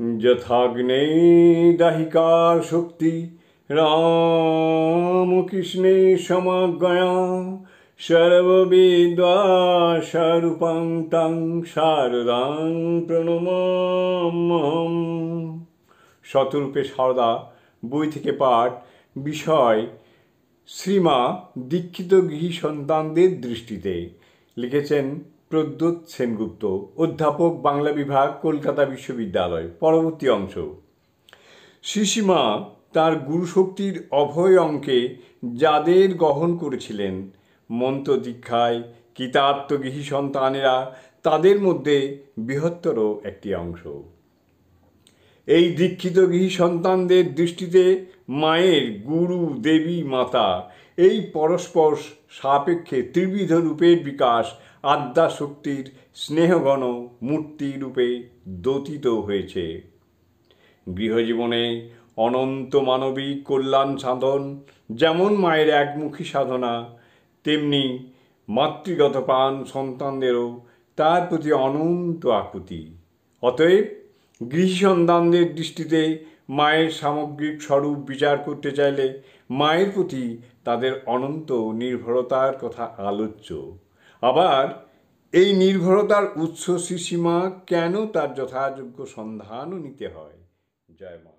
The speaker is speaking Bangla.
যথাগ্নে দাহিকার শক্তি রামকৃষ্ণে সমাজ্ঞয়া সর্ববিদ্যাস্বরূপাং তং শারদাং প্রণমাম্যহম। শতরূপে সারদা বই থেকে পাঠ। বিষয় শ্রীমা দীক্ষিত গৃহী সন্তানদের দৃষ্টিতে। লিখেছেন প্রদ্যোৎ সেনগুপ্ত, অধ্যাপক, বাংলা বিভাগ, কলকাতা বিশ্ববিদ্যালয়। পরবর্তী অংশ। শ্রীশ্রীমা তাঁর গুরুশক্তির অভয় অঙ্কে যাদের গ্রহণ করেছিলেন মন্ত্র দীক্ষায় কৃতার্থ গৃহী সন্তানেরা তাদের মধ্যে বৃহত্তর একটি অংশ। এই দীক্ষিত গৃহী সন্তানদের দৃষ্টিতে মায়ের, গুরু, দেবী, মাতা এই পরস্পর সাপেক্ষে ত্রিবিধ রূপের বিকাশ আদ্যাশক্তির স্নেহঘন মূর্তি রূপে দ্যোতিত হয়েছে। গৃহজীবনে অনন্ত মানবিক কল্যাণ সাধন যেমন মায়ের একমুখী সাধনা, তেমনি মাতৃগত প্রাণ সন্তানদেরও তার প্রতি অনন্ত আকুতি। অতএব গৃহী সন্তানদের দৃষ্টিতে মায়ের সামগ্রিক স্বরূপ বিচার করতে চাইলে মায়ের প্রতি তাদের অনন্ত নির্ভরতার কথা আলোচ্য। আবার এই নির্ভরতার উৎস শ্রীশ্রীমা কেন তার যথাযোগ্য সন্ধানও নিতে হয়। জয় মা।